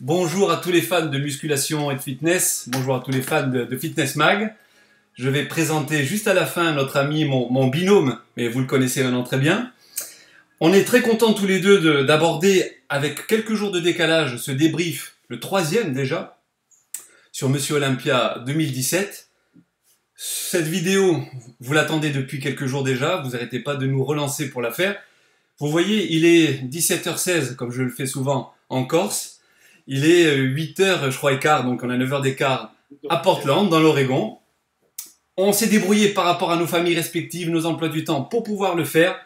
Bonjour à tous les fans de musculation et de fitness. Bonjour à tous les fans de Fitness Mag. Je vais présenter juste à la fin notre ami, mon binôme, mais vous le connaissez maintenant très bien. On est très contents tous les deux d'aborder, avec quelques jours de décalage, ce débrief, le troisième déjà, sur Monsieur Olympia 2017. Cette vidéo, vous l'attendez depuis quelques jours déjà, vous n'arrêtez pas de nous relancer pour la faire. Vous voyez, il est 17h16, comme je le fais souvent, en Corse. Il est 8h, je crois, et quart, donc on a 9h d'écart à Portland, dans l'Oregon. On s'est débrouillé par rapport à nos familles respectives, nos emplois du temps, pour pouvoir le faire.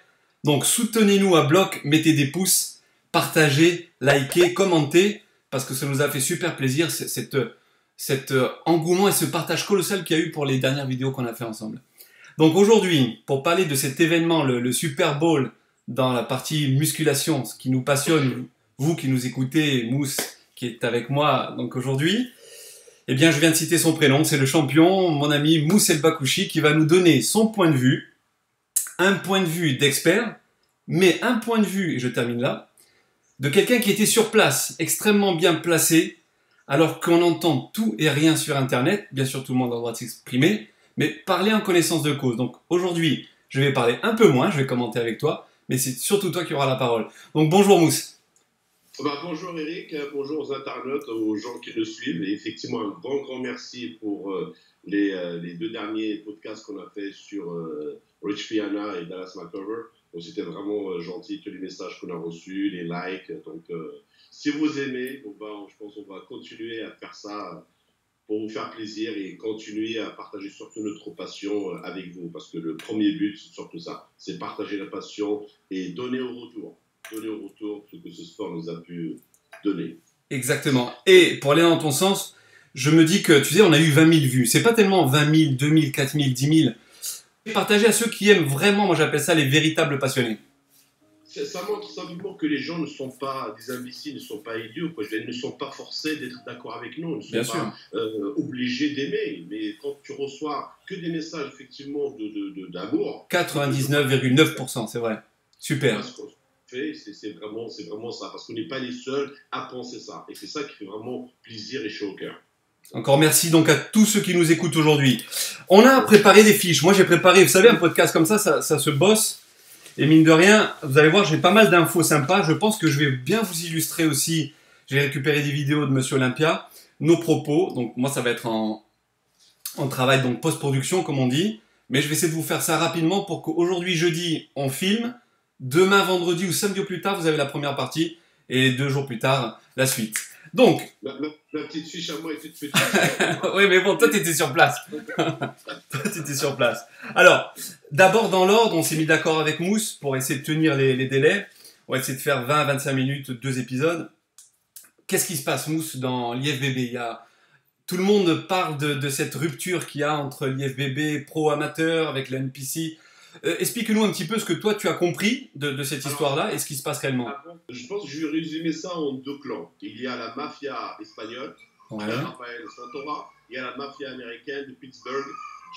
Donc soutenez-nous à bloc, mettez des pouces, partagez, likez, commentez, parce que ça nous a fait super plaisir, cet engouement et ce partage colossal qu'il y a eu pour les dernières vidéos qu'on a fait ensemble. Donc aujourd'hui, pour parler de cet événement, le Super Bowl, dans la partie musculation, ce qui nous passionne, vous qui nous écoutez, Mousse, qui est avec moi donc aujourd'hui, eh bien je viens de citer son prénom, c'est le champion, mon ami Mousse El Bakouchi, qui va nous donner son point de vue, un point de vue d'expert, mais un point de vue, et je termine là, de quelqu'un qui était sur place, extrêmement bien placé, alors qu'on entend tout et rien sur Internet. Bien sûr, tout le monde a le droit de s'exprimer, mais parler en connaissance de cause. Donc aujourd'hui, je vais parler un peu moins, je vais commenter avec toi, mais c'est surtout toi qui auras la parole. Donc bonjour Mousse. Bonjour Eric, bonjour aux internautes, aux gens qui nous suivent. Et effectivement, un grand merci pour les deux derniers podcasts qu'on a fait sur Rich Piana et Dallas McCover. Donc c'était vraiment gentil, tous les messages qu'on a reçus, les likes. Donc si vous aimez, je pense qu'on va continuer à faire ça pour vous faire plaisir et continuer à partager surtout notre passion avec vous. Parce que le premier but, c'est surtout ça, c'est partager la passion et donner au retour ce que ce sport nous a pu donner. Exactement. Et pour aller dans ton sens, je me dis que, tu sais, on a eu 20 000 vues. C'est pas tellement 20 000, 2 000, 4 000, 10 000. Partager à ceux qui aiment vraiment, moi j'appelle ça les véritables passionnés. Ça montre simplement que les gens ne sont pas des imbéciles, ne sont pas idiots, quoi. Ils ne sont pas forcés d'être d'accord avec nous, ne sont Bien pas obligés d'aimer. Mais quand tu reçois que des messages effectivement d'amour, 99,9%, c'est vrai. Super. C'est vraiment ça, parce qu'on n'est pas les seuls à penser ça. Et c'est ça qui fait vraiment plaisir et chaud au cœur. Encore merci donc à tous ceux qui nous écoutent aujourd'hui. On a préparé des fiches. Moi j'ai préparé, vous savez, un podcast comme ça se bosse. Et mine de rien, vous allez voir, j'ai pas mal d'infos sympas. Je pense que je vais bien vous illustrer aussi. J'ai récupéré des vidéos de Monsieur Olympia, nos propos. Donc moi ça va être en travail, donc post-production comme on dit. Mais je vais essayer de vous faire ça rapidement pour qu'aujourd'hui jeudi on filme. Demain, vendredi ou samedi au plus tard, vous avez la première partie et 2 jours plus tard, la suite. Donc... La petite fiche à moi était petite. Oui, mais bon, toi, tu étais sur place. Alors, d'abord, dans l'ordre, on s'est mis d'accord avec Mousse pour essayer de tenir les délais. On va essayer de faire 20-25 minutes, 2 épisodes. Qu'est-ce qui se passe, Mousse, dans l'IFBB? Tout le monde parle de cette rupture qu'il y a entre l'IFBB pro-amateur avec la NPC. Explique-nous un petit peu ce que toi tu as compris de cette histoire-là et ce qui se passe réellement. Je pense que je vais résumer ça en 2 clans. Il y a la mafia espagnole, Rafael Santora, il y a la mafia américaine de Pittsburgh,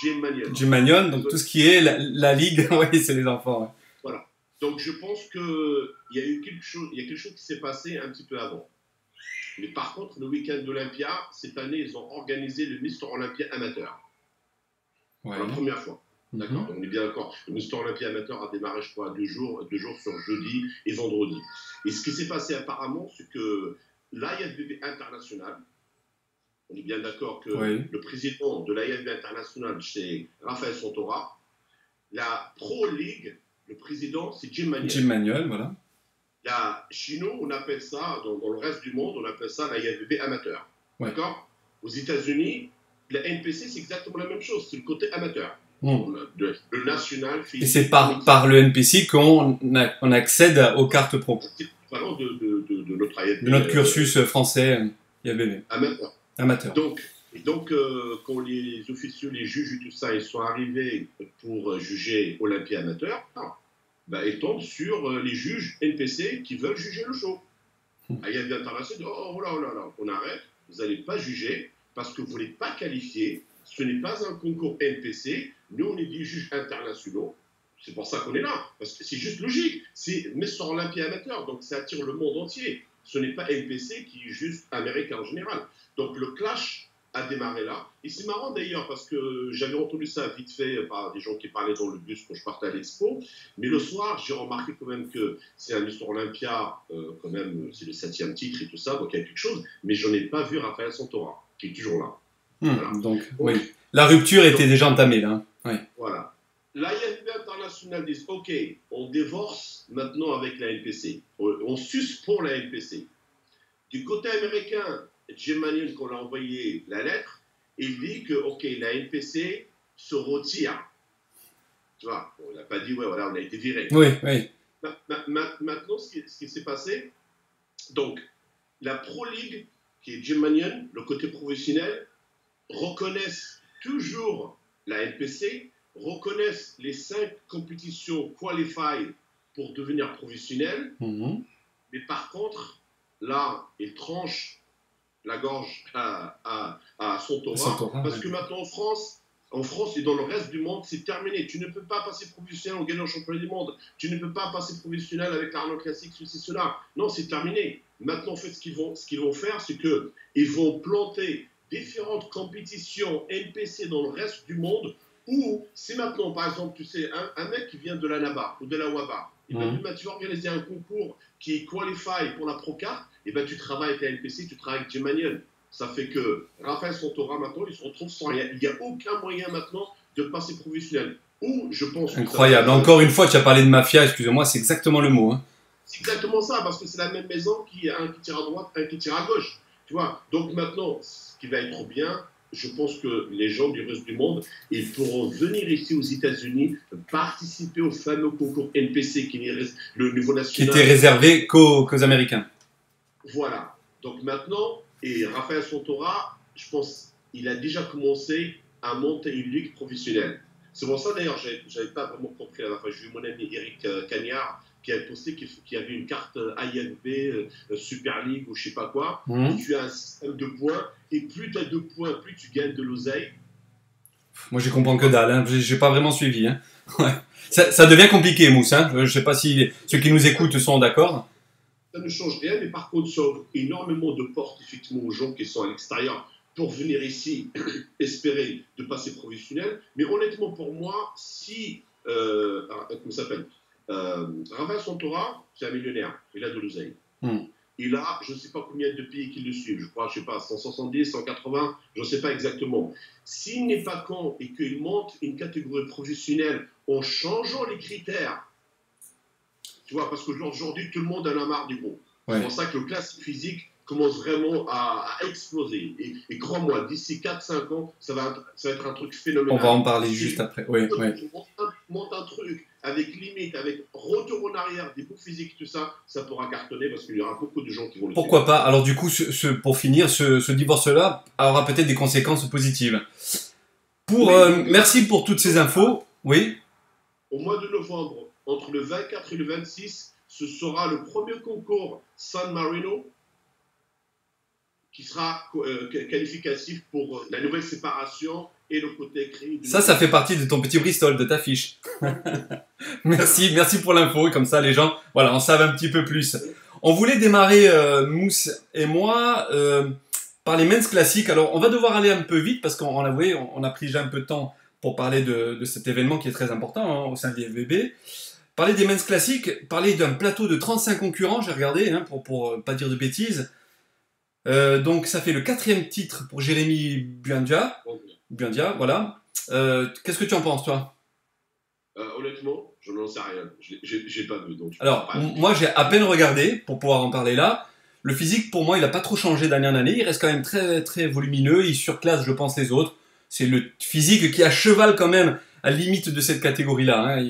Jim Manion. Jim Manion, donc tout ce qui est la ligue, oui, c'est les enfants. Ouais. Voilà. Donc je pense qu'il y a eu quelque chose qui s'est passé un petit peu avant. Mais par contre, le week-end d'Olympia, cette année, ils ont organisé le Mister Olympia amateur. Ouais. Pour la première fois. D'accord, on est bien d'accord. Le Mister Olympia amateur a démarré, je crois, 2 jours sur jeudi et vendredi. Et ce qui s'est passé apparemment, c'est que l'IFBB International, on est bien d'accord que le président de l'IFBB International, c'est Rafael Santora. La Pro League, le président, c'est Jim Manion. Jim Manion, voilà. Chez nous, on appelle ça, dans le reste du monde, on appelle ça l'IFBB amateur. Ouais. D'accord. Aux États-Unis, la NPC, c'est exactement la même chose. C'est le côté amateur. Le national. Et c'est par le NPC qu'on accède aux cartes pro. Vraiment de notre IFBB. De notre cursus français IFBB. Amateur. Donc, quand les officieux, les juges et tout ça, ils sont arrivés pour juger Olympia amateur, ils tombent sur les juges NPC qui veulent juger le show. IFBB International dit oh là, on arrête, vous n'allez pas juger parce que vous n'êtes pas qualifié. Ce n'est pas un concours NPC. Nous, on est des juges internationaux. C'est pour ça qu'on est là. Parce que c'est juste logique. C'est Mister Olympia amateur. Donc, ça attire le monde entier. ce n'est pas NPC qui est juste américain en général. Donc le clash a démarré là. Et c'est marrant d'ailleurs parce que j'avais entendu ça vite fait par des gens qui parlaient dans le bus quand je partais à l'expo. Mais le soir, j'ai remarqué quand même que c'est un Mister Olympia, quand même, c'est le 7e titre et tout ça, donc il y a quelque chose. Mais je n'en ai pas vu Rafael Santora, qui est toujours là. Voilà. Donc, oui. La rupture était déjà entamée là. Ouais. Voilà. L'IFB international dit OK, on divorce maintenant avec la NPC. On suspend la NPC. Du côté américain, Jim Manion, qu'on a envoyé la lettre, il dit que OK, la NPC se retire. Tu vois, on n'a pas dit, ouais, voilà, on a été viré. Oui, oui. Maintenant, ce qui s'est passé, donc, la Pro League, qui est Jim Manion, le côté professionnel, reconnaissent toujours la NPC, reconnaissent les 5 compétitions qualifiées pour devenir professionnel, mais par contre, là, ils tranchent la gorge à Santora, parce que maintenant en France et dans le reste du monde, c'est terminé. Tu ne peux pas passer professionnel en gagnant le championnat du monde. Tu ne peux pas passer professionnel avec l'Arnold Classic, ceci, cela. Non, c'est terminé. Maintenant, en fait, ce qu'ils vont faire, c'est qu'ils vont planter différentes compétitions NPC dans le reste du monde où c'est maintenant, par exemple, tu sais, un mec qui vient de la NABA ou de la WABA, et ben, tu vas organiser un concours qui est qualifié pour la Procard, et ben, tu travailles avec la NPC, tu travailles avec Jim Manion. Ça fait que Rafael Santora, maintenant, il se retrouve sans rien. Il n'y a aucun moyen maintenant de passer professionnel. Ou, je pense... Incroyable. Encore une fois, tu as parlé de mafia, excusez-moi, c'est exactement le mot. Hein. C'est exactement ça, parce que c'est la même maison qui a un qui tire à droite, un qui tire à gauche. Tu vois. Donc maintenant, ce qui va être bien, je pense que les gens du reste du monde, ils pourront venir ici aux États-Unis, participer au fameux concours NPC, qui est le niveau national. Qui était réservé qu'aux Américains. Voilà. Donc maintenant... Et Rafael Santora, je pense, il a déjà commencé à monter une ligue professionnelle. C'est pour ça, d'ailleurs, je n'avais pas vraiment compris la dernière fois. J'ai vu mon ami Eric Cagnard qui a posté qu'il y avait une carte IFB, Super League ou je ne sais pas quoi. Tu as un système de points et plus tu as de points, plus tu gagnes de l'oseille. Moi, je comprends que dalle. Hein. Je n'ai pas vraiment suivi. Hein. Ouais. Ça devient compliqué, Mousse. Hein. Je ne sais pas si ceux qui nous écoutent sont d'accord. Ça ne change rien, mais par contre, ça ouvre énormément de portes, effectivement, aux gens qui sont à l'extérieur pour venir ici espérer de passer professionnel. Mais honnêtement, pour moi, si, comment ça s'appelle, Rafael Santora, c'est un millionnaire, il a de l'oseille. Il a, je ne sais pas combien de pays qui le suivent, je crois, je ne sais pas, 170, 180, je ne sais pas exactement. S'il n'est pas con et qu'il monte une catégorie professionnelle en changeant les critères, tu vois, parce qu'aujourd'hui, tout le monde en a marre du groupe. Ouais. C'est pour ça que le classique physique commence vraiment à exploser. Et crois-moi, d'ici 4-5 ans, ça va être un truc phénoménal. On va en parler juste après. Oui, oui. Monte un truc avec limite, avec retour en arrière, des bouts physiques, tout ça, ça pourra cartonner parce qu'il y aura beaucoup de gens qui vont le Pourquoi pas? Alors du coup, pour finir, ce divorce-là aura peut-être des conséquences positives. Merci pour toutes ces infos. Oui. Au mois de novembre, entre le 24 et le 26, ce sera le premier concours San Marino qui sera qualificatif pour la nouvelle séparation et le côté écrit. Ça fait partie de ton petit Bristol, de ta fiche. merci pour l'info. Comme ça, les gens, voilà, en savent un petit peu plus. On voulait démarrer, Mousse et moi, par les men's classiques. Alors, on va devoir aller un peu vite parce qu'on a pris déjà un peu de temps pour parler de cet événement qui est très important au sein de l'IFBB. Parler des men's classiques, parler d'un plateau de 35 concurrents, j'ai regardé, hein, pour pas dire de bêtises. Donc ça fait le 4e titre pour Jérémy Buendia. Voilà. Qu'est-ce que tu en penses, toi? Honnêtement, je n'en sais rien. J'ai pas vu. Donc alors, moi j'ai à peine regardé pour pouvoir en parler là. Le physique, pour moi, il n'a pas trop changé d'année en année. Il reste quand même très, très volumineux. Il surclasse, je pense, les autres. C'est le physique qui a cheval quand même à la limite de cette catégorie-là. Hein.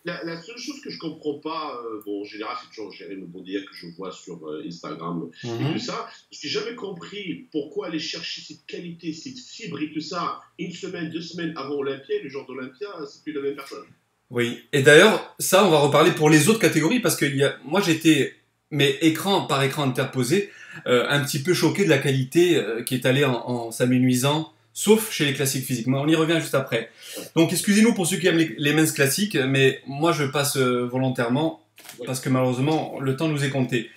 La seule chose que je ne comprends pas, en général, c'est toujours Jérémy Buendia que je vois sur Instagram et tout ça. Je n'ai jamais compris pourquoi aller chercher cette qualité, cette fibre et tout ça, une semaine, 2 semaines avant Olympia, le jour d'Olympia, c'est plus la même personne. Oui, et d'ailleurs, ça, on va reparler pour les autres catégories parce que moi, j'étais, mais écran interposé, un petit peu choqué de la qualité qui est allée en s'amenuisant sauf chez les classiques physiques. Mais on y revient juste après. Donc, excusez-nous pour ceux qui aiment les men's classiques, mais moi, je passe volontairement parce que malheureusement, le temps nous est compté.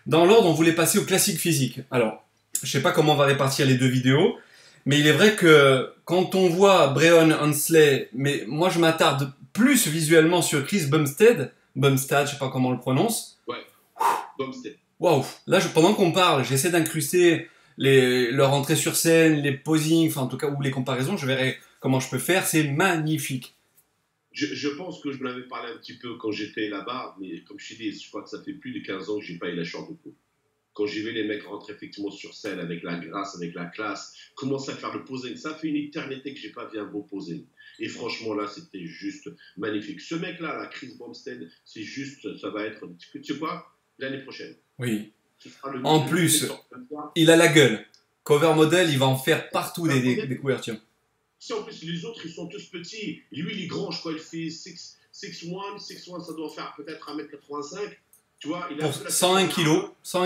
Dans l'ordre, on voulait passer aux classiques physiques. Alors, je sais pas comment on va répartir les deux vidéos, mais il est vrai que quand on voit Breon Ansley, mais moi, je m'attarde plus visuellement sur Chris Bumstead, je sais pas comment on le prononce. Ouais, Bumstead. Waouh, là, pendant qu'on parle, j'essaie d'incruster leur entrée sur scène, les posings, enfin en tout cas, ou les comparaisons, je verrai comment je peux faire, c'est magnifique. Je pense que je me l'avais parlé un petit peu quand j'étais là-bas, mais comme je t'ai dit, je crois que ça fait plus de 15 ans que j'ai pas eu la chance de coup. Quand j'ai vu les mecs rentrer effectivement sur scène avec la grâce, avec la classe, commencer à faire le posing, ça fait une éternité que j'ai pas vu un beau posing. Et franchement là, c'était juste magnifique. Ce mec-là, là, Chris Bumstead, c'est juste, ça va être, tu sais quoi, l'année prochaine. Oui. En plus, il a la gueule. Cover model, il va en faire partout des couvertures. Si en plus les autres ils sont tous petits, lui il est grand, je crois, il fait 6'1", ça doit faire peut-être 1m85. Tu vois, il a pour 101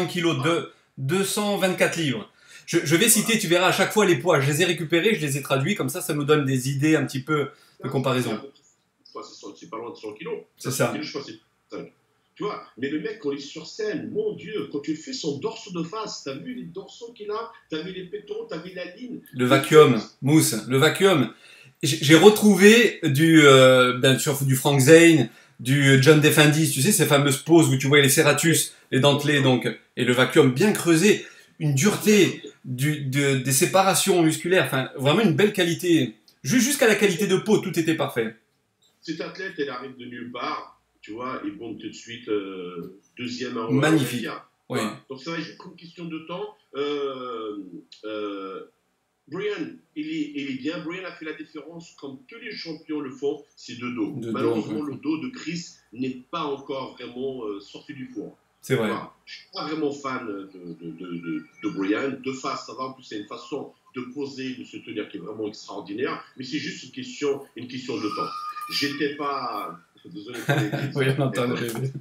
kg, 224 livres. Je vais citer, tu verras à chaque fois les poids, je les ai récupérés, je les ai traduits, comme ça nous donne des idées un petit peu de comparaison. C'est pas loin de 100 kg. C'est ça. Je crois que c'est 5. Tu vois, mais le mec, quand il est sur scène, mon Dieu, quand tu fais son dorso de face, t'as vu les dorsaux qu'il a, t'as vu les pectoraux, t'as vu la ligne. Le vacuum, Mousse, le vacuum. J'ai retrouvé bien sûr, du Frank Zane, du John Defendis, tu sais, ces fameuses poses où tu vois les serratus, les dentelés, donc, et le vacuum bien creusé, une dureté, des séparations musculaires, enfin, vraiment une belle qualité. Jusqu'à la qualité de peau, tout était parfait. Cet athlète, elle arrive de nulle part. Tu vois, il bombe tout de suite deuxième à magnifique. Oui. Voilà. Donc ça va être une question de temps. Brian, il est bien. Brian a fait la différence, comme tous les champions le font, c'est de dos. Malheureusement, le dos de Chris n'est pas encore vraiment sorti du four. C'est vrai. Voilà. Je ne suis pas vraiment fan de Brian. De face, ça va. En plus, c'est une façon de poser, de se tenir qui est vraiment extraordinaire. Mais c'est juste une question de temps. J'étais pas... Désolé pour les kids. Oui, on entend le bébé.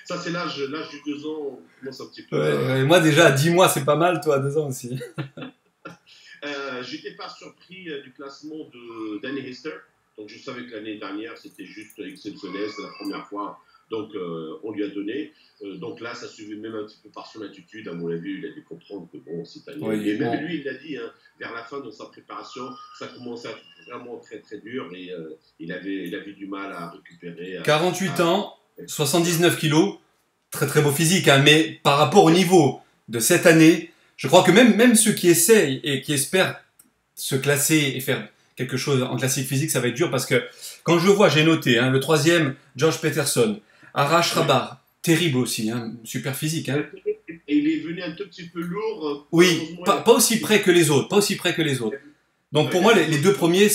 Ça, c'est l'âge du 2 ans. On commence un petit peu. Ouais, moi, déjà, à 10 mois, c'est pas mal. Toi, à 2 ans aussi. J'étais pas surpris du classement de Danny Hester. Donc, je savais que l'année dernière, c'était juste exceptionnel. C'est la première fois. Donc, on lui a donné. Donc là, ça suivait même un petit peu par son attitude. À mon avis, il a dû comprendre que bon, cette année. Oui, et même lui, il l'a dit, hein, vers la fin de sa préparation, ça commençait à être vraiment très très dur et il avait du mal à récupérer. 48 ans, 79 kilos, très très beau physique, hein, mais par rapport au niveau de cette année, je crois que même ceux qui essayent et qui espèrent se classer et faire quelque chose en classique physique, ça va être dur parce que quand je vois, j'ai noté, hein, le 3e, George Peterson, Arash Rabar, terrible aussi, hein, super physique. Hein. Et il est venu un tout petit peu lourd. Oui, pas aussi près que les autres, Donc pour moi, les deux premiers,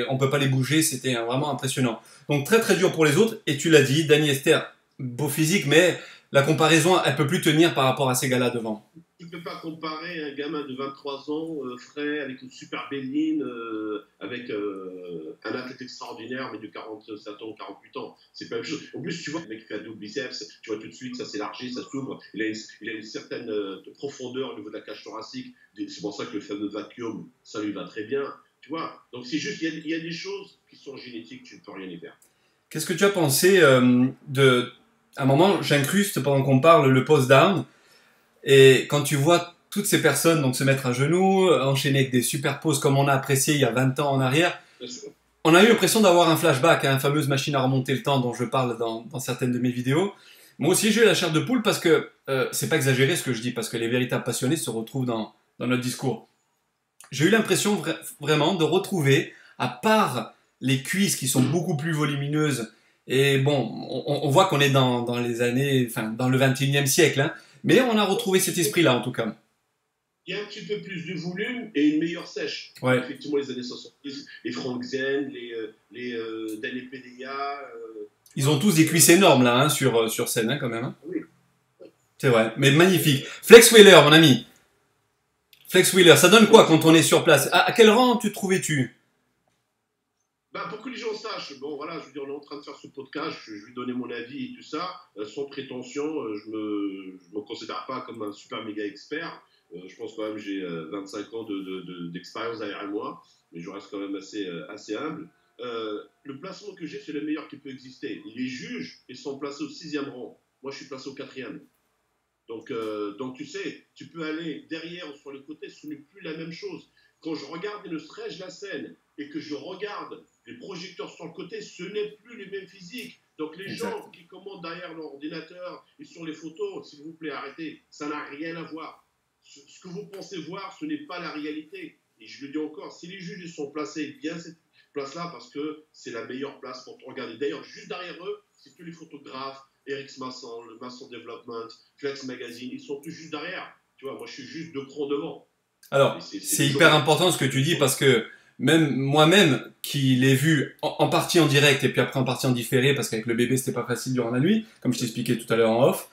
on peut pas les bouger, c'était vraiment impressionnant. Donc très très dur pour les autres. Et tu l'as dit, Danny Hester, beau physique, mais la comparaison, elle peut plus tenir par rapport à ces gars-là devant. Tu ne peux pas comparer un gamin de 23 ans, frais, avec une super belle ligne, avec un athlète extraordinaire, mais de 47 ans, 48 ans. C'est pas la même chose. En plus, tu vois, le mec fait un double biceps, tu vois tout de suite, ça s'élargit, ça s'ouvre. Il a une certaine profondeur au niveau de la cage thoracique. C'est pour ça que le fameux vacuum, ça lui va très bien. Tu vois, donc c'est juste, il y a des choses qui sont génétiques, tu ne peux rien y faire. Qu'est-ce que tu as pensé à un moment, j'incruste pendant qu'on parle le post down. Et quand tu vois toutes ces personnes donc, se mettre à genoux, enchaîner avec des super poses comme on a apprécié il y a 20 ans en arrière, on a eu l'impression d'avoir un flashback, hein, une fameuse machine à remonter le temps dont je parle dans certaines de mes vidéos. Moi aussi, j'ai eu la chair de poule parce que c'est pas exagéré ce que je dis, parce que les véritables passionnés se retrouvent dans notre discours. J'ai eu l'impression vraiment de retrouver, à part les cuisses qui sont beaucoup plus volumineuses, et bon, on voit qu'on est dans les années, enfin, dans le 21e siècle, hein, mais on a retrouvé cet esprit-là en tout cas. Il y a un petit peu plus de volume et une meilleure sèche. Ouais. Effectivement, les années 70, les Frank Zen, les Danny Pedea. Ils ont tous des cuisses énormes là, hein, sur scène hein, quand même. Hein. Oui. C'est vrai, mais magnifique. Flex Wheeler, mon ami. Flex Wheeler, ça donne quoi quand on est sur place? À quel rang te trouvais-tu? Ben, pour que les gens sachent, bon voilà, je veux dire, on est en train de faire ce podcast, je vais donner mon avis et tout ça, sans prétention, je me considère pas comme un super méga expert. Je pense quand même que j'ai 25 ans d'expérience derrière moi, mais je reste quand même assez humble. Le placement que j'ai, c'est le meilleur qui peut exister. Les juges, ils sont placés au 6e rang. Moi, je suis placé au 4e. Donc tu sais, tu peux aller derrière ou sur les côtés, ce n'est plus la même chose. Quand je regarde et ne serais-je la scène et que je regarde les projecteurs sur le côté, ce n'est plus les mêmes physiques. Donc les gens qui commandent derrière leur ordinateur et sur les photos, s'il vous plaît, arrêtez. Ça n'a rien à voir. Ce que vous pensez voir, ce n'est pas la réalité. Et je le dis encore, si les juges sont placés bien cette place-là, parce que c'est la meilleure place pour te regarder. D'ailleurs, juste derrière eux, c'est tous les photographes, Eric Masson, le Masson Development, Flex Magazine, ils sont tous juste derrière. Tu vois, moi, je suis juste 2 crans devant. Alors, c'est hyper important ce que tu dis parce que même moi-même, qui l'ai vu en partie en direct et puis après en partie en différé, parce qu'avec le bébé, c'était pas facile durant la nuit, comme je t'expliquais tout à l'heure en off,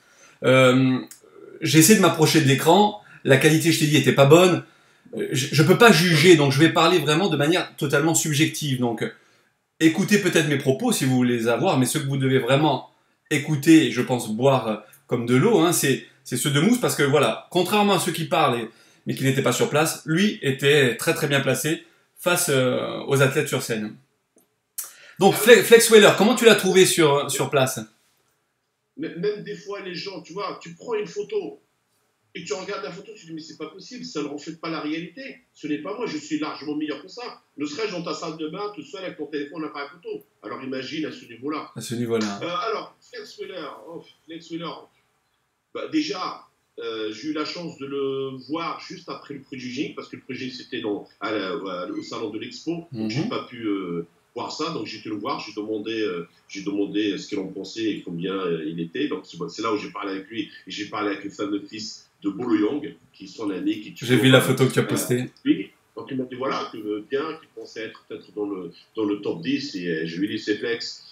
j'ai essayé de m'approcher de l'écran, la qualité, je t'ai dit, était pas bonne. Je peux pas juger, donc je vais parler vraiment de manière totalement subjective. Donc, écoutez peut-être mes propos si vous voulez les avoir, mais ce que vous devez vraiment écouter, et je pense boire comme de l'eau, hein, c'est ceux de Mousse, parce que voilà, contrairement à ceux qui parlent, mais qui n'étaient pas sur place, lui était très très bien placé face aux athlètes sur scène. Donc, Flex Wheeler, comment tu l'as trouvé sur place? Même des fois, les gens, tu vois, tu prends une photo, et tu regardes la photo, tu te dis, mais c'est pas possible, ça ne reflète pas la réalité. Ce n'est pas moi, je suis largement meilleur que ça. Ne serais-je dans ta salle de bain, tout seul avec ton téléphone, appareil photo. Alors imagine à ce niveau-là. À ce niveau-là. Alors, Flex Wheeler, bah, déjà, j'ai eu la chance de le voir juste après le pré-judging, parce que le pré-judging c'était au salon de l'expo, donc j'ai pas pu voir ça, donc j'ai été le voir, j'ai demandé ce qu'il en pensait et combien il était, donc c'est là où j'ai parlé avec lui, et j'ai parlé avec le fameux fils de Bolo Young, qui est son année, qui j'ai vu la photo que tu as postée. Oui, donc il m'a dit voilà, que bien, qu'il pensait être peut-être dans le top 10, et je lui ai dit c'est Flex.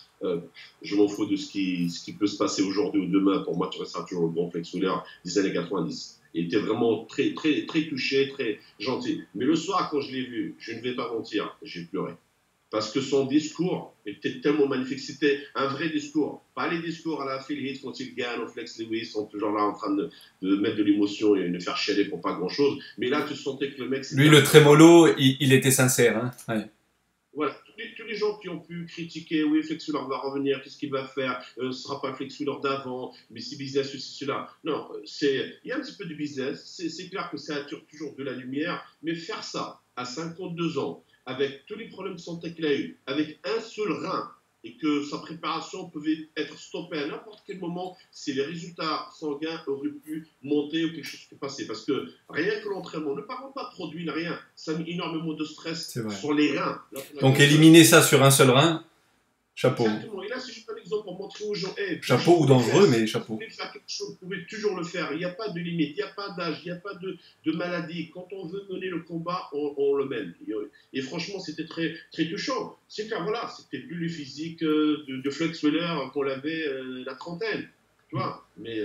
Je m'en fous de ce qui peut se passer aujourd'hui ou demain. Pour moi, tu resteras toujours le bon Flex Wheeler des années 90. Il était vraiment très, très, très touché, très gentil. Mais le soir, quand je l'ai vu, je ne vais pas mentir, j'ai pleuré. Parce que son discours était tellement magnifique. C'était un vrai discours. Pas les discours à la Phil Heath quand il gagne, au Flex Lewis, sont toujours là en train de mettre de l'émotion et de faire chialer pour pas grand-chose. Mais là, tu sentais que le mec... Lui, le trémolo, il était sincère. Hein, ouais. Voilà, tous les gens qui ont pu critiquer, oui, Flex Wheeler va revenir, qu'est-ce qu'il va faire, ce ne sera pas le Flex Wheeler d'avant, mais c'est business, ceci, cela. Non, il y a un petit peu de business, c'est clair que ça attire toujours de la lumière, mais faire ça à 52 ans, avec tous les problèmes de santé qu'il a eu, avec un seul rein, et que sa préparation pouvait être stoppée à n'importe quel moment si les résultats sanguins auraient pu monter ou quelque chose qui passait. Parce que rien que l'entraînement, ne parlons pas de produit, rien, ça met énormément de stress sur les reins. Donc éliminer ça sur un seul rein, chapeau. Exactement. Et là, c'est juste un exemple pour montrer aux gens. Hey, chapeau ou dangereux, mais chapeau. Vous pouvez faire quelque chose, vous pouvez toujours le faire. Il n'y a pas de limite, il n'y a pas d'âge, il n'y a pas de maladie. Quand on veut mener le combat, on le mène. Et franchement, c'était très, très touchant. C'est clair, voilà, c'était plus le physique de Flex Wheeler qu'on l'avait la trentaine. Tu vois, mais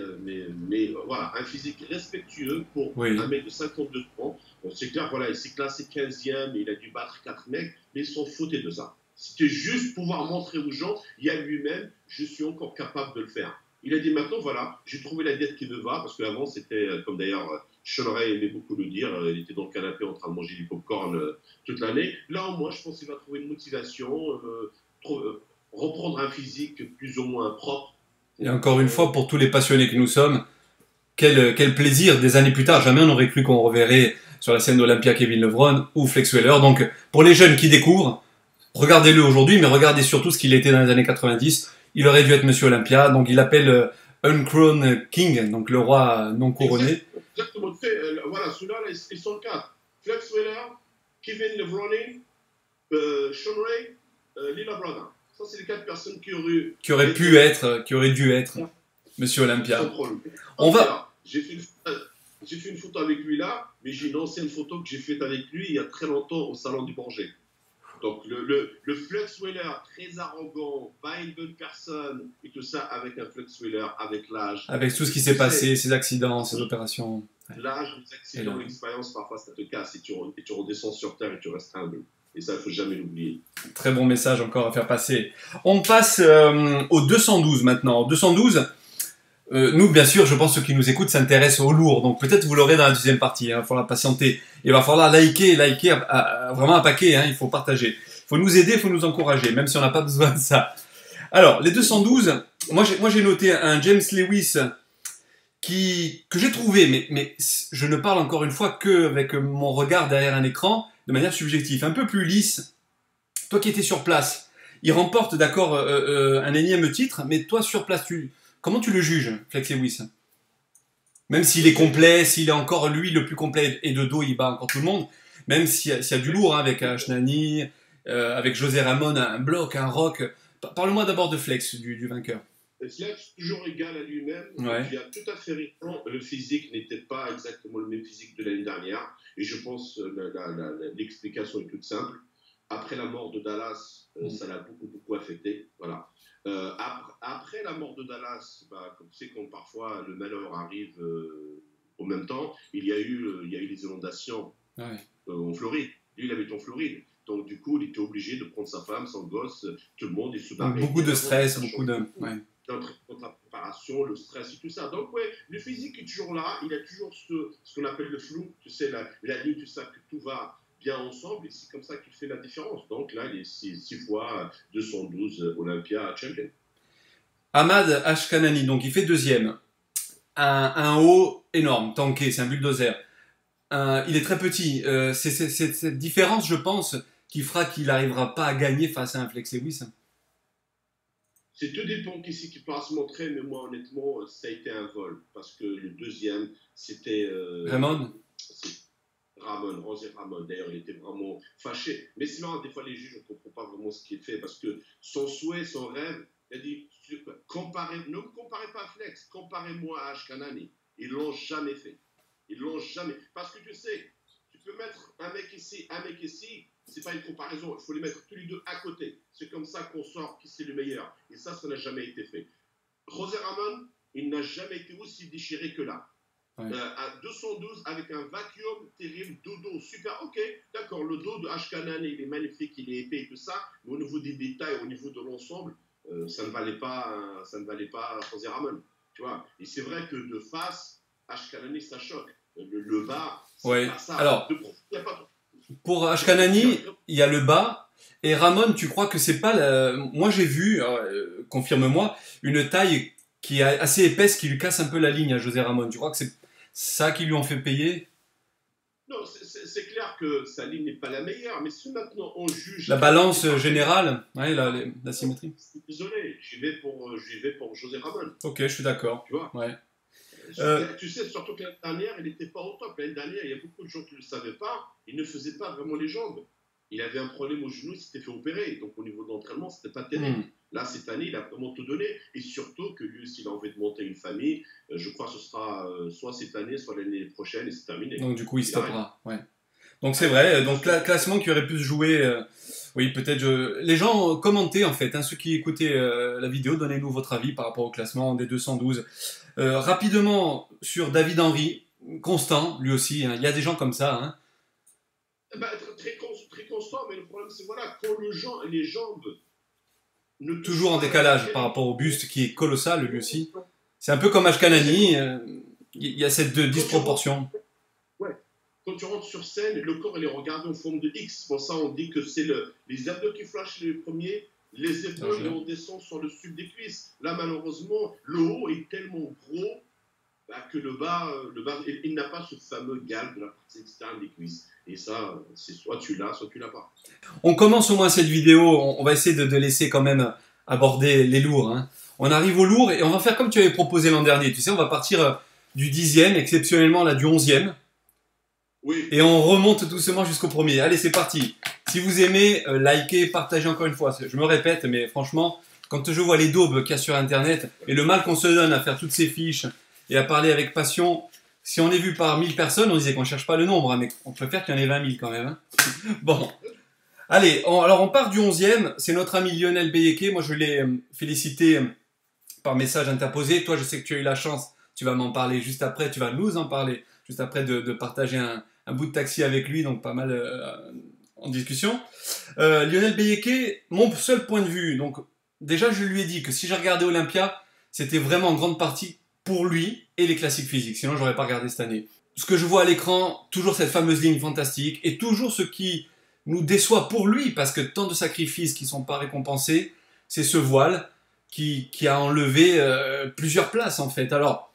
voilà, un physique respectueux pour un mec de 52 ans. C'est clair, voilà, il s'est classé 15e, il a dû battre 4 mecs, mais ils s'en foutaient de ça. C'était juste pouvoir montrer aux gens, il y a lui-même, je suis encore capable de le faire. Il a dit maintenant, voilà, j'ai trouvé la diète qui me va, parce qu'avant, c'était, comme d'ailleurs Sean Ray aimait beaucoup le dire, il était dans le canapé en train de manger du popcorn toute l'année. Là, au moins, je pense qu'il va trouver une motivation, reprendre un physique plus ou moins propre. Et encore une fois, pour tous les passionnés que nous sommes, quel plaisir, des années plus tard, jamais on n'aurait cru qu'on reverrait sur la scène d'Olympia Kevin Levrone ou Flex Wheeler. Donc, pour les jeunes qui découvrent, regardez-le aujourd'hui, mais regardez surtout ce qu'il était dans les années 90. Il aurait dû être Monsieur Olympia, donc il appelle Uncrowned King, donc le roi non couronné. Exactement. Voilà, ceux-là, ils sont 4. Flex Wheeler, Kevin Levrone, Sean Ray, Lila Brother. Ça, c'est les 4 personnes qui auraient dû être Monsieur Olympia. On va. J'ai fait une photo avec lui là, mais j'ai une ancienne photo que j'ai faite avec lui il y a très longtemps au salon du Bourget. Donc le Flex Wheeler, très arrogant, pas une bonne personne, et tout ça avec un Flex Wheeler, avec l'âge. Avec tout ce qui s'est passé, ses accidents, ses opérations. L'âge, les accidents, l'expérience, parfois ça te casse et tu redescends sur terre et tu restes humble. Et ça, il ne faut jamais l'oublier. Très bon message encore à faire passer. On passe au 212 maintenant. Au 212, Nous, bien sûr, je pense que ceux qui nous écoutent s'intéressent au lourd, donc peut-être vous l'aurez dans la deuxième partie, hein, il va falloir patienter. Il va falloir liker vraiment un paquet, hein, il faut partager. Il faut nous aider, il faut nous encourager, même si on n'a pas besoin de ça. Alors, les 212, moi j'ai noté un James Lewis que j'ai trouvé, mais je ne parle encore une fois qu'avec mon regard derrière un écran, de manière subjective, un peu plus lisse. Toi qui étais sur place, il remporte d'accord un énième titre, mais toi sur place, comment tu le juges, Flex Lewis? Même s'il est complet, s'il est encore lui le plus complet et de dos il bat encore tout le monde, même s'il y a du lourd hein, avec Ashnani, avec José Ramon, un bloc, un rock. Parle-moi d'abord de Flex, du vainqueur. Flex, toujours égal à lui-même, ouais. Tu as tout à fait raison, le physique n'était pas exactement le même physique de l'année dernière, et je pense l'explication est toute simple. Après la mort de Dallas, ça l'a beaucoup affecté. Voilà. Après la mort de Dallas, comme tu sais, quand parfois le malheur arrive au même temps, il y a eu les inondations en Floride. Lui, il habite en Floride. Donc, du coup, il était obligé de prendre sa femme, son gosse, tout le monde, et se barrer. Beaucoup de stress, beaucoup de... Ouais. Dans la préparation, le stress et tout ça. Donc, ouais, le physique est toujours là. Il a toujours ce qu'on appelle le flou. Tu sais, la ligne, tu sais que tout va bien ensemble et c'est comme ça qu'il fait la différence. Donc là, il est 6 fois 212 Olympia champion. Ahmad Ashkanani, donc il fait deuxième. Un haut énorme, tanké, c'est un bulldozer. Il est très petit. C'est cette différence, je pense, qui fera qu'il n'arrivera pas à gagner face à un Flex Lewis. C'est tout dépend qui peut se montrer, mais moi, honnêtement, ça a été un vol. Parce que le deuxième, c'était... Ramon José Ramon, d'ailleurs, il était vraiment fâché. Mais sinon, des fois, les juges ne comprennent pas vraiment ce qu'il fait parce que son souhait, son rêve, il a dit ne me comparez pas à Flex, comparez-moi à Ashkanani. Ils ne l'ont jamais fait. Ils ne l'ont jamais. Parce que tu sais, tu peux mettre un mec ici, c'est pas une comparaison. Il faut les mettre tous les deux à côté. C'est comme ça qu'on sort qui c'est le meilleur. Et ça n'a jamais été fait. José Ramon, il n'a jamais été aussi déchiré que là. Ouais. À 212 avec un vacuum terrible, dodo super, ok, d'accord, le dos de Ashkanani il est magnifique, il est épais et tout ça, mais au niveau des détails, au niveau de l'ensemble, ça ne valait pas José Ramon, tu vois. Et c'est vrai que de face, Ashkanani ça choque, le bas, c'est ouais. Pas ça. Alors, pour Ashkanani, il y a le bas. Et Ramon, tu crois que c'est pas moi j'ai vu, confirme-moi, une taille qui est assez épaisse qui lui casse un peu la ligne à José Ramon. Tu crois que c'est ça qui lui en fait payer? Non, c'est clair que sa ligne n'est pas la meilleure, mais si maintenant on juge... La balance générale, ouais, la symétrie. Désolé, j'y vais pour José Ramon. Ok, je suis d'accord. Tu vois ouais. Tu sais, surtout que l'année dernière, il n'était pas au top. L'année dernière, il y a beaucoup de gens qui ne le savaient pas. Il ne faisait pas vraiment les jambes. Il avait un problème au genou, il s'était fait opérer. Donc, au niveau d'entraînement, ce n'était pas terrible. Là, cette année, il a vraiment tout donné. Et surtout que lui aussi, il a envie de monter une famille. Je crois que ce sera soit cette année, soit l'année prochaine, et c'est terminé. Donc, du coup, il stoppera. Ouais. Donc, c'est vrai. Donc, classement qui aurait pu se jouer... oui, peut-être... Les gens commentaient, en fait. Hein, ceux qui écoutaient la vidéo, donnez-nous votre avis par rapport au classement des 212. Rapidement, sur David Henry, constant, lui aussi. Hein. Il y a des gens comme ça. Hein. Très constant, mais le problème, c'est voilà, quand les jambes... Toujours en décalage par rapport au buste qui est colossal, lui aussi. C'est un peu comme Ashkanani. Il y a cette disproportion. Ouais. Quand tu rentres sur scène, le corps il est regardé en forme de X. Pour ça, on dit que c'est les abdos qui flashent les premiers, les épaules et on descend sur le sud des cuisses. Là, malheureusement, le haut est tellement gros que le bas il n'a pas ce fameux galbe de la partie externe des cuisses. Et ça, c'est soit tu l'as pas. On commence au moins cette vidéo, on va essayer de laisser quand même aborder les lourds. Hein. On arrive aux lourds et on va faire comme tu avais proposé l'an dernier. Tu sais, on va partir du 10e, exceptionnellement là du 11e. Oui. Et on remonte doucement jusqu'au premier. Allez, c'est parti. Si vous aimez, likez, partagez encore une fois. Je me répète, mais franchement, quand je vois les daubes qu'il y a sur Internet et le mal qu'on se donne à faire toutes ces fiches et à parler avec passion... Si on est vu par 1000 personnes, on disait qu'on ne cherche pas le nombre, hein, mais on préfère qu'il y en ait 20 000 quand même. Hein. Bon. Allez, alors on part du 11e. C'est notre ami Lionel Beyeke. Moi, je l'ai félicité par message interposé. Toi, je sais que tu as eu la chance. Tu vas m'en parler juste après. Tu vas nous en parler juste après de partager un bout de taxi avec lui. Donc, pas mal en discussion. Lionel Beyeke, mon seul point de vue. Donc, déjà, je lui ai dit que si je regardais Olympia, c'était vraiment en grande partie pour lui et les classiques physiques. Sinon, j'aurais pas regardé cette année. Ce que je vois à l'écran, toujours cette fameuse ligne fantastique, et toujours ce qui nous déçoit pour lui, parce que tant de sacrifices qui ne sont pas récompensés, c'est ce voile qui a enlevé plusieurs places en fait. Alors,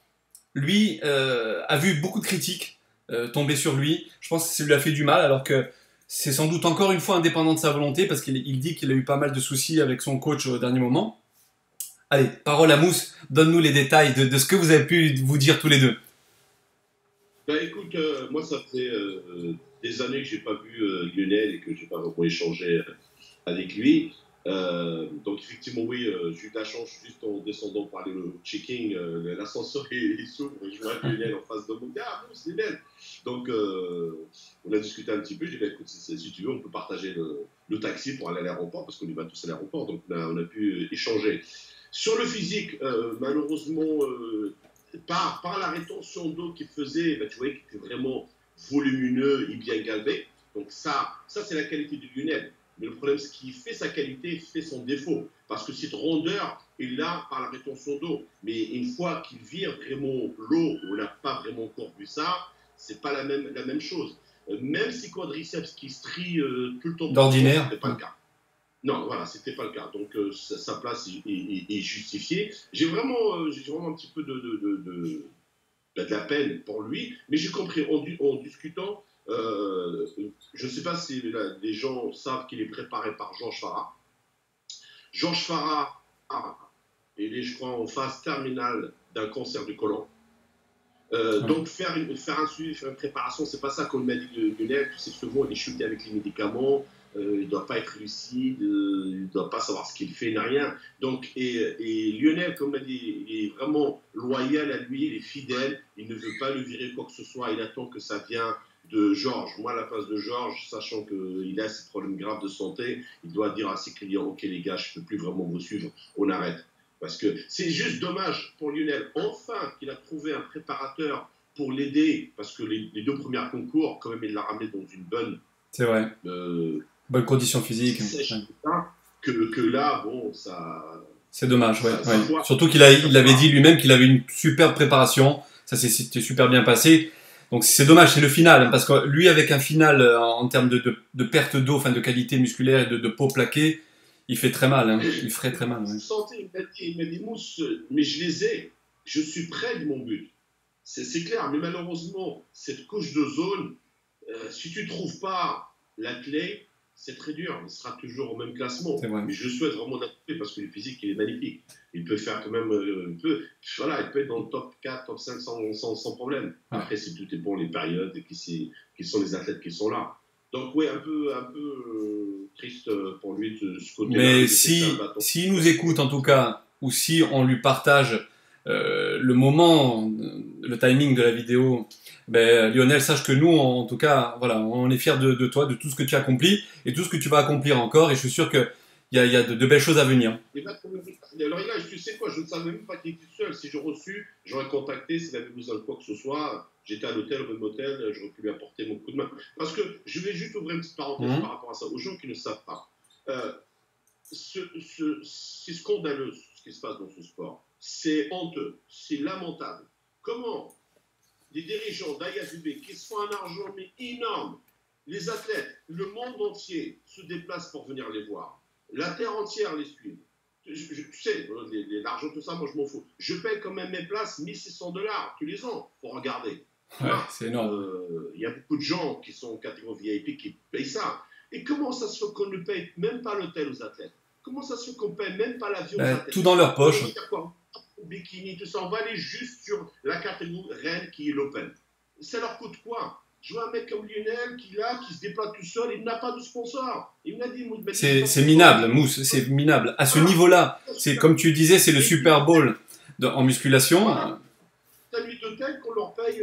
lui a vu beaucoup de critiques tomber sur lui. Je pense que ça lui a fait du mal, alors que c'est sans doute encore une fois indépendant de sa volonté, parce qu'il dit qu'il a eu pas mal de soucis avec son coach au dernier moment. Allez, parole à Mousse, donne-nous les détails de ce que vous avez pu vous dire tous les deux. Ben écoute, moi ça fait des années que j'ai pas vu Lionel et que j'ai pas vraiment échangé avec lui. Donc effectivement oui, j'ai eu de la chance juste en descendant par le checking, l'ascenseur il s'ouvre et je vois Lionel en face de moi. Ah bon, c'est Lionel. Donc on a discuté un petit peu. J'ai dit bah, écoute si tu veux on peut partager le taxi pour aller à l'aéroport parce qu'on y va tous à l'aéroport. Donc on a pu échanger. Sur le physique, malheureusement. Par la rétention d'eau qu'il faisait, ben, tu voyais qu'il était vraiment volumineux et bien galbé. Donc ça c'est la qualité du Lionel. Mais le problème, c'est qu'il fait sa qualité, il fait son défaut. Parce que cette rondeur est là par la rétention d'eau. Mais une fois qu'il vire vraiment l'eau, on n'a pas vraiment encore vu ça, c'est pas la même chose. Même si quadriceps qui se trie tout le temps, d'ordinaire, c'était pas le cas. Non, voilà, c'était pas le cas. Donc sa place est justifiée. J'ai vraiment un petit peu de la peine pour lui, mais j'ai compris en discutant. Je ne sais pas si les gens savent qu'il est préparé par Georges Farah. Georges Farah, il est, je crois, en phase terminale d'un cancer du côlon. Donc faire un suivi, faire une préparation, c'est pas ça qu'on m'a dit de Lionel. Tu sais, souvent il est shooté avec les médicaments. Il ne doit pas être lucide, il ne doit pas savoir ce qu'il fait, ni rien. Donc, et Lionel, comme on a dit, il est vraiment loyal à lui, il est fidèle, il ne veut pas le virer quoi que ce soit, il attend que ça vienne de Georges. Moi, à la place de Georges, sachant qu'il a ces problèmes graves de santé, il doit dire à ses clients, ok les gars, je ne peux plus vraiment vous suivre, on arrête. Parce que c'est juste dommage pour Lionel, enfin, qu'il a trouvé un préparateur pour l'aider, parce que les deux premiers concours, quand même, il l'a ramené dans une bonne... C'est vrai. Bonne condition physique. Que là, bon, ça... C'est dommage, ouais. Surtout qu'il avait dit lui-même qu'il avait une superbe préparation. Ça s'était super bien passé. Donc c'est dommage, c'est le final. Hein, parce que lui, avec un final en termes de perte d'eau, enfin de qualité musculaire et de peau plaquée, il fait très mal. Hein. Il ferait très mal. Ouais. Santé, il m'a dit, Mousse, mais je les ai. Je suis près de mon but. C'est clair, mais malheureusement, cette couche de zone, si tu ne trouves pas la clé, c'est très dur. Il sera toujours au même classement. Mais je souhaite vraiment d'attraper parce que le physique, il est magnifique. Il peut faire quand même... il peut être dans le top 4, top 5 sans problème. Après, c'est tout est bon, les périodes et qui sont les athlètes qui sont là. Donc, oui, un peu triste pour lui de ce côté-là. Mais s'il nous écoute, en tout cas, ou si on lui partage le moment, le timing de la vidéo, ben, Lionel, sache que nous, en tout cas, voilà, on est fiers de toi, de tout ce que tu as accompli et tout ce que tu vas accomplir encore. Et je suis sûr qu'il y a de belles choses à venir. Alors là, tu sais quoi, je ne savais même pas qu'il était seul. Si j'ai reçu, j'aurais contacté s'il avait besoin de quoi que ce soit. J'étais à l'hôtel, au même hôtel, j'aurais pu lui apporter mon coup de main. Parce que je vais juste ouvrir une petite parenthèse par rapport à ça, aux gens qui ne savent pas. C'est scandaleux ce qui se passe dans ce sport. C'est honteux, c'est lamentable. Comment les dirigeants d'IFBB qui se font un argent mais énorme, les athlètes, le monde entier se déplacent pour venir les voir. La terre entière les suit. Tu sais, l'argent, tout ça, moi je m'en fous. Je paye quand même mes places $1 600 tous les ans pour regarder. Ouais, c'est énorme. Il y a beaucoup de gens qui sont en catégorie VIP qui payent ça. Et comment ça se fait qu'on ne paye même pas l'hôtel aux athlètes? Comment ça se fait qu'on ne paye même pas l'avion aux athlètes? Tout dans leur poche. Bikini, tout ça, on va aller juste sur la catégorie reine qui est l'Open. Ça leur coûte quoi? Je vois un mec comme Lionel qui se déplace tout seul, il n'a pas de sponsor. Il m'a dit, c'est minable, Mousse, c'est minable. À ce niveau-là, c'est comme tu disais, c'est le Super Bowl en musculation. Voilà. T'as nuit d'hôtel qu'on leur paye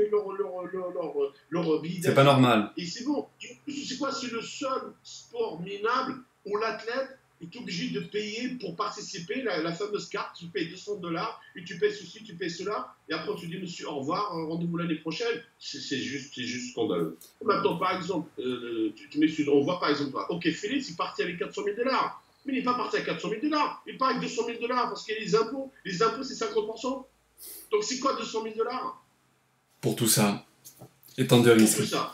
leur billet. C'est pas normal. Et c'est bon. C'est quoi? C'est le seul sport minable où l'athlète est obligé de payer pour participer, la fameuse carte, tu payes $200, et tu payes ceci, tu payes cela, et après tu dis monsieur au revoir, rendez-vous l'année prochaine. C'est juste scandaleux. Maintenant, par exemple, on voit par exemple, ok, Félix, il est parti avec $400 000, mais il n'est pas parti avec $400 000, il part avec $200 000 parce qu'il y a les impôts c'est 50%. Donc c'est quoi 200 000 $? Pour tout ça. Et tant de Pour risques. tout ça.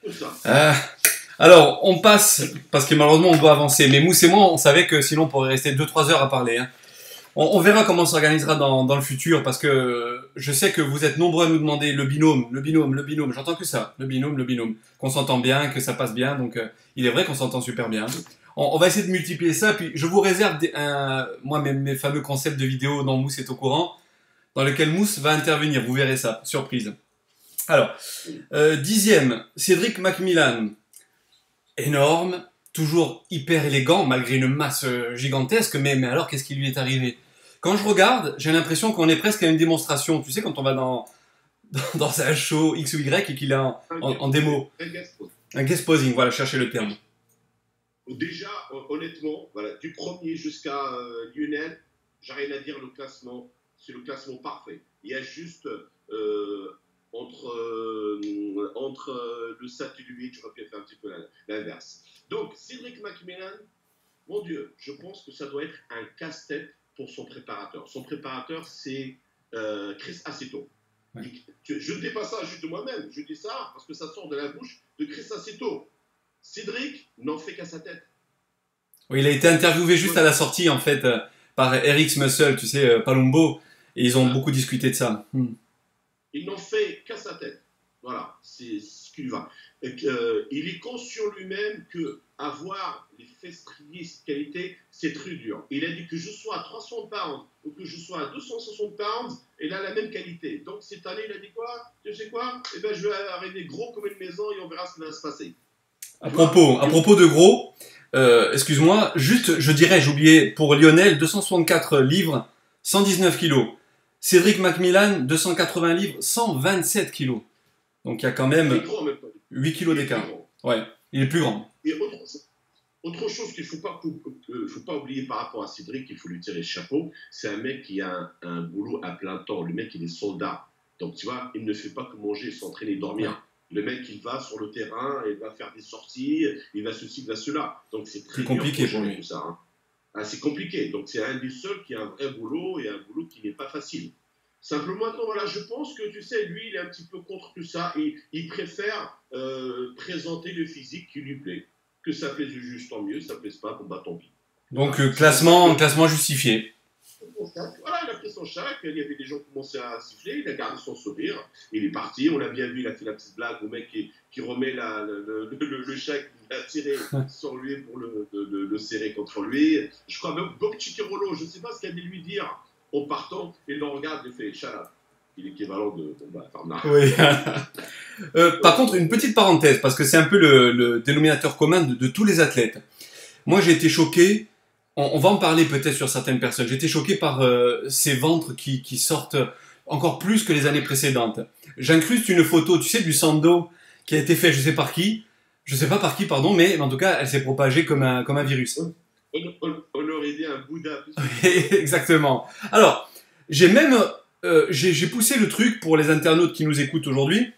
Tout ça. Alors, on passe, parce que malheureusement, on doit avancer. Mais Mousse et moi, on savait que sinon, on pourrait rester 2-3 heures à parler. Hein. On verra comment on s'organisera dans le futur, parce que je sais que vous êtes nombreux à nous demander le binôme, le binôme, le binôme. J'entends que ça, le binôme, le binôme. Qu'on s'entend bien, que ça passe bien. Donc, il est vrai qu'on s'entend super bien. On va essayer de multiplier ça. Puis, je vous réserve moi, mes fameux concepts de vidéo dont Mousse est au courant, dans lequel Mousse va intervenir. Vous verrez ça, surprise. Alors, 10e, Cédric Macmillan. Énorme, toujours hyper élégant, malgré une masse gigantesque, mais alors qu'est-ce qui lui est arrivé? Quand je regarde, j'ai l'impression qu'on est presque à une démonstration. Tu sais, quand on va dans un show X ou Y et qu'il est en démo. Un guest posing, voilà, cherchez le terme. Déjà, honnêtement, voilà, du premier jusqu'à Lionel, j'ai rien à dire, le classement, c'est le classement parfait. Il y a juste entre le 7 et le 8, j'aurais pu faire un petit peu l'inverse. Donc, Cédric Macmillan, mon Dieu, je pense que ça doit être un casse-tête pour son préparateur. Son préparateur, c'est Chris Aceto. Ouais. Je ne dis pas ça juste de moi-même, je dis ça parce que ça sort de la bouche de Chris Aceto. Cédric n'en fait qu'à sa tête. Oui, il a été interviewé juste à la sortie, en fait, par Eric Muscle, tu sais, Palumbo, et ils ont beaucoup discuté de ça. Il n'en fait qu'à sa tête. Voilà, c'est ce qu'il va. Il est conscient lui-même que avoir les fesses striées, cette qualité, c'est très dur. Il a dit que je sois à 300 pounds ou que je sois à 260 pounds, il a la même qualité. Donc cette année, il a dit quoi? Tu sais quoi? Eh ben, je vais arriver gros comme une maison et on verra ce qui va se passer. À propos de gros, excuse-moi, juste, j'ai oublié, pour Lionel, 264 livres, 119 kilos. Cédric Macmillan, 280 livres, 127 kilos. Donc il y a quand même 8 kilos d'écart. Ouais, il est plus grand. Et autre chose qu'il ne faut pas oublier par rapport à Cédric, il faut lui tirer le chapeau, c'est un mec qui a un boulot à plein temps. Le mec, il est soldat. Donc tu vois, il ne fait pas que manger, s'entraîner, dormir. Ouais. Le mec, il va sur le terrain, il va faire des sorties, il va ceci, il va cela. Donc c'est très compliqué pour lui. Tout ça, hein. C'est compliqué. Donc c'est un des seuls qui a un vrai boulot et un boulot qui n'est pas facile. Simplement, maintenant, voilà, je pense que, tu sais, lui, il est un petit peu contre tout ça et il préfère présenter le physique qui lui plaît. Que ça plaise au juge, tant mieux, ça ne plaise pas, bon, bah tant pis. Donc, classement justifié. Voilà, il a pris son chèque, il y avait des gens qui commençaient à siffler, il a gardé son sourire, il est parti, on l'a bien vu, il a fait la petite blague au mec qui remet le chèque, il a tiré sur lui pour le serrer contre lui. Je crois même Bob Chiccherolo, je ne sais pas ce qu'il a dû lui dire en partant, il le regarde, il fait shut up. Il est équivalent de Farnard. Oui. Par contre, une petite parenthèse, parce que c'est un peu le dénominateur commun de tous les athlètes. Moi, j'ai été choqué. On va en parler peut-être sur certaines personnes. J'ai été choqué par ces ventres qui sortent encore plus que les années précédentes. J'incruste une photo, tu sais, du sando qui a été fait, je sais pas par qui, pardon, mais en tout cas, elle s'est propagée comme un virus. On aurait dit un Bouddha. Exactement. Alors, j'ai même j'ai poussé le truc pour les internautes qui nous écoutent aujourd'hui.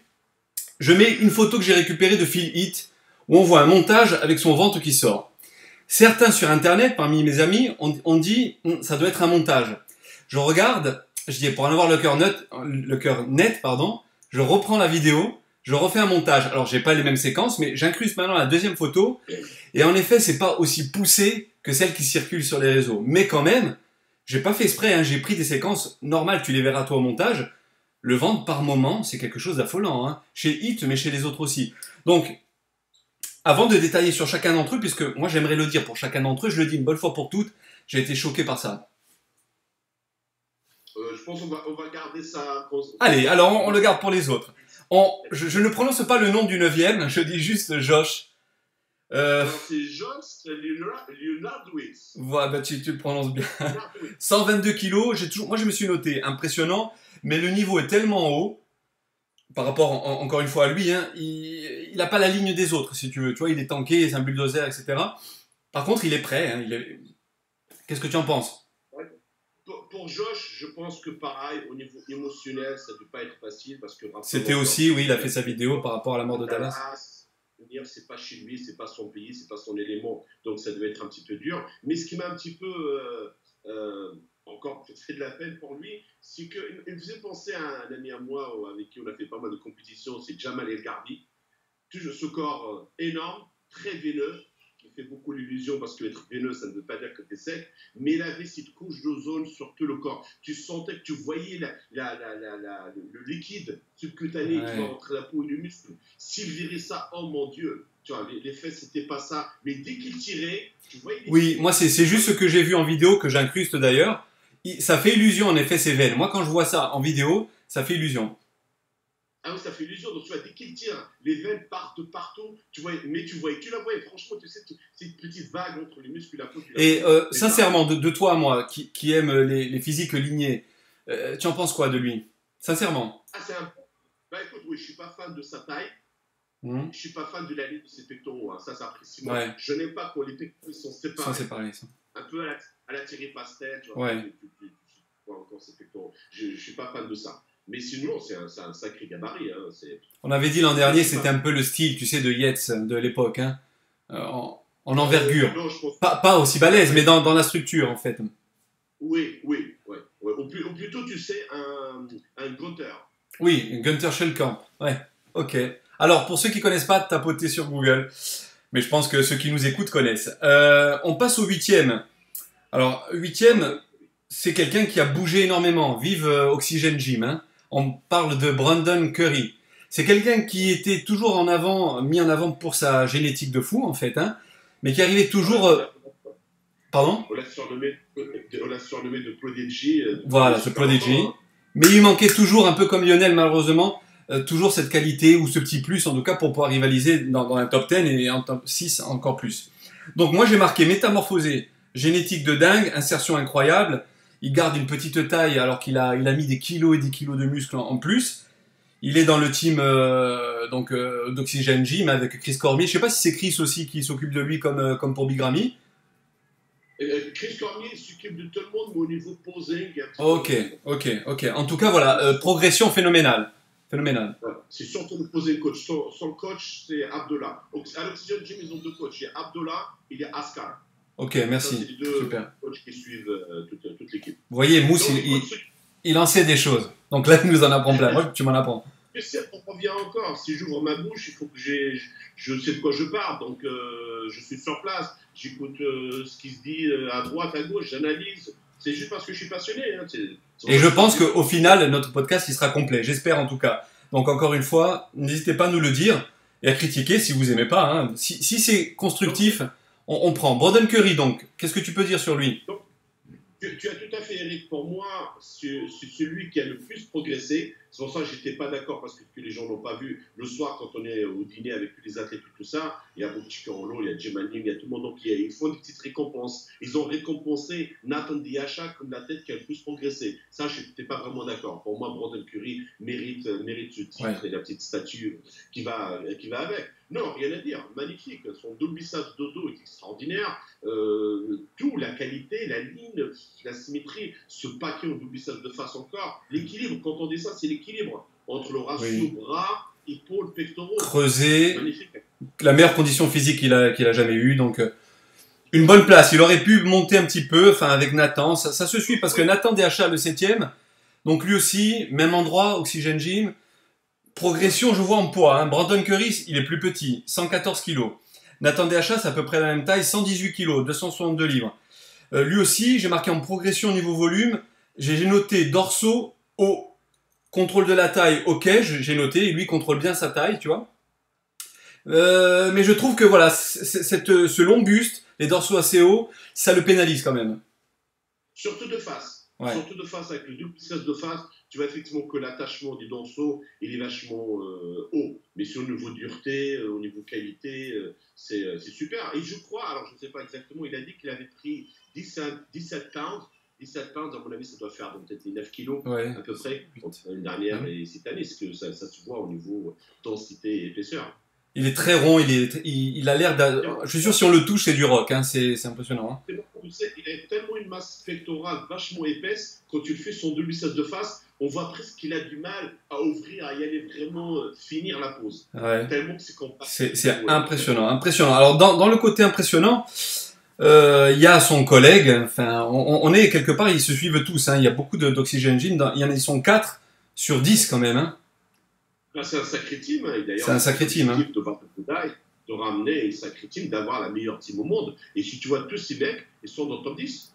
Je mets une photo que j'ai récupérée de Phil Heath où on voit un montage avec son ventre qui sort. Certains sur internet, parmi mes amis, ont dit ça doit être un montage. Je regarde, je dis pour en avoir le cœur net, je reprends la vidéo, je refais un montage. Alors j'ai pas les mêmes séquences, mais j'incruste maintenant la deuxième photo. Et en effet, c'est pas aussi poussé que celle qui circule sur les réseaux. Mais quand même, j'ai pas fait exprès, hein, j'ai pris des séquences normales, tu les verras toi au montage. Le ventre par moment, c'est quelque chose d'affolant, hein, chez Hit, mais chez les autres aussi. Donc, avant de détailler sur chacun d'entre eux, puisque moi j'aimerais le dire pour chacun d'entre eux, je le dis une bonne fois pour toutes, j'ai été choqué par ça. Je pense qu'on va garder ça. Allez, alors on le garde pour les autres. Je ne prononce pas le nom du 9e, je dis juste Josh. C'est Josh Leonardowitz. Voilà, bah tu le prononces bien. 122 kilos, moi je me suis noté, impressionnant, mais le niveau est tellement haut, par rapport encore une fois à lui, hein, il n'a pas la ligne des autres, si tu veux. Tu vois, il est tanké, c'est un bulldozer, etc. Par contre, il est prêt. Hein, Qu'est-ce que tu en penses? Pour Josh, je pense que pareil, au niveau émotionnel, ça ne peut pas être facile parce que. C'était aussi, oui, il a fait sa vidéo par rapport à la mort de Dallas. C'est pas chez lui, c'est pas son pays, c'est pas son élément, donc ça devait être un petit peu dur. Mais ce qui m'a un petit peu encore c'est de la peine pour lui, c'est qu'il me faisait penser à un ami à moi avec qui on a fait pas mal de compétitions, c'est Jamal El Garbi. Toujours ce corps énorme, très veineux, qui fait beaucoup l'illusion parce qu'être veineux, ça ne veut pas dire que tu es sec, mais il avait cette couche d'ozone sur tout le corps. Tu sentais que tu voyais le liquide subcutané qui va entre la peau et le muscle. S'il virait ça, oh mon Dieu, tu vois, les fesses, c'était pas ça, mais dès qu'il tirait, tu voyais... Oui, moi c'est juste ce que j'ai vu en vidéo, que j'incruste d'ailleurs. Ça fait illusion en effet ces veines. Moi quand je vois ça en vidéo, ça fait illusion. Ah oui, ça fait illusion. Donc tu vois, dès qu'il tire, les veines partent partout. Tu vois, mais tu la vois, et franchement, tu sais, c'est une petite vague entre les muscles et la peau. Et sincèrement, de toi à moi, qui aime les physiques lignés, tu en penses quoi de lui? Sincèrement. Ah, c'est un... Bah écoute, oui, je suis pas fan de sa taille. Je suis pas fan de la ligne de ses pectoraux. Hein. Ça apprécie moi. Ouais. Je n'aime pas quand les pectoraux sont séparés. Sont séparés, ça. Un peu à la Thierry Pastel, tu vois. Ouais. Tu vois encore ses pectoraux. Je suis pas fan de ça. Mais sinon, c'est un sacré gabarit. Hein. On avait dit l'an dernier, c'était un peu le style, tu sais, de Yates de l'époque, hein. En envergure. Non, pas aussi balèze, mais dans la structure, en fait. Oui. Ou plutôt, tu sais, un Gunther. Oui, Gunther Schellkamp. Ouais, ok. Alors, pour ceux qui ne connaissent pas, tapotez sur Google. Mais je pense que ceux qui nous écoutent connaissent. On passe au 8e. Alors, 8e, c'est quelqu'un qui a bougé énormément. Vive Oxygen Gym, hein. On parle de Brandon Curry. C'est quelqu'un qui était toujours mis en avant pour sa génétique de fou, en fait, hein, mais qui arrivait toujours... Pardon ? On l'a surnommé de Prodigy. Voilà, ce Prodigy. Mais il manquait toujours, un peu comme Lionel, malheureusement, toujours cette qualité, ou ce petit plus, en tout cas, pour pouvoir rivaliser dans un top 10 et en top 6 encore plus. Donc moi, j'ai marqué métamorphosé, génétique de dingue, insertion incroyable. Il garde une petite taille alors qu'il a mis des kilos et des kilos de muscles en plus. Il est dans le team d'Oxygen Gym avec Chris Cormier. Je ne sais pas si c'est Chris aussi qui s'occupe de lui comme pour Big Ramy. Chris Cormier s'occupe de tout le monde, mais au niveau posing... Ok. En tout cas, voilà, progression phénoménale. Voilà. C'est surtout le posing coach. Son coach, c'est Abdullah. À l'Oxygen Gym, ils ont deux coachs. Il y a Abdullah et il y a Askar. Ok, merci. C'est les deux Super. coachs qui suivent toute l'équipe. Vous voyez, Mousse, il en sait des choses. Donc là, il nous en apprend plein. Moi, tu m'en apprends. Je sais, on revient encore. Si j'ouvre ma bouche, il faut que je sais de quoi je parle. Donc, je suis sur place. J'écoute ce qui se dit à droite, à gauche. J'analyse. C'est juste parce que je suis passionné. Hein. Et je pense qu'au final, notre podcast, il sera complet. J'espère en tout cas. Donc, encore une fois, n'hésitez pas à nous le dire et à critiquer si vous n'aimez pas. Hein. Si c'est constructif... On prend Brandon Curry, donc. Qu'est-ce que tu peux dire sur lui? Donc, tu as tout à fait, Eric. Pour moi, c'est celui qui a le plus progressé. C'est pour ça que je n'étais pas d'accord, parce que les gens n'ont pas vu. Le soir, quand on est au dîner avec tous les athlètes et tout ça, il y a Bob Chikorolo, il y a Jemani, il y a tout le monde. Donc, ils font une petite récompense. Ils ont récompensé Nathan Diasha comme l'athlète qui a le plus progressé. Ça, je n'étais pas vraiment d'accord. Pour moi, Brandon Curry mérite ce titre et la petite statue qui va avec. Non, rien à dire, magnifique. Son double biceps dodo est extraordinaire. Tout, la qualité, la ligne, la symétrie, ce paquet au double biceps de face encore. L'équilibre, quand on dit ça, c'est l'équilibre entre le ratio bras, épaules, pectoraux. Creusé, magnifique. La meilleure condition physique qu'il a jamais eue. Donc, une bonne place. Il aurait pu monter un petit peu, enfin avec Nathan. Ça se suit parce que Nathan DHA, le 7e, donc lui aussi, même endroit, Oxygen Gym. Progression, je vois en poids. Hein. Brandon Curry, il est plus petit, 114 kg. Nathan DHA, c'est à peu près la même taille, 118 kg, 262 livres. Lui aussi, j'ai marqué en progression au niveau volume. J'ai noté dorsaux, haut, contrôle de la taille, ok, j'ai noté. Et lui contrôle bien sa taille, tu vois. Mais je trouve que voilà, ce long buste, les dorsaux assez hauts, ça le pénalise quand même. Surtout de face. Ouais. Surtout de face, avec le double biceps de face, tu vois effectivement que l'attachement des dorsaux, il est vachement haut. Mais sur le niveau dureté, au niveau qualité, c'est super. Et je crois, alors je ne sais pas exactement, il a dit qu'il avait pris 17 pounds. 17 pounds, à mon avis, ça doit faire peut-être les 9 kilos à peu près, l'année dernière et cette année, parce que ça se voit au niveau densité et épaisseur. Il est très rond, il a l'air je suis sûr si on le touche, c'est du rock, hein, c'est impressionnant. Hein. Tu sais, il a tellement une masse pectorale vachement épaisse, quand tu le fais son double biceps de face, on voit presque qu'il a du mal à ouvrir, à y aller vraiment, finir la pose. Ouais. Tellement que c'est compact. C'est impressionnant. Alors, dans le côté impressionnant, Il y a son collègue, enfin, on est quelque part, ils se suivent tous, hein, il y a beaucoup d'Oxygen Engine, ils sont 4 sur 10 quand même. Hein. Là, c'est un sacré team, hein. C'est un sacré team. Hein. De Bataille, de ramener une sacrée team, d'avoir la meilleure team au monde. Et si tu vois tous ces mecs, ils sont dans le top 10.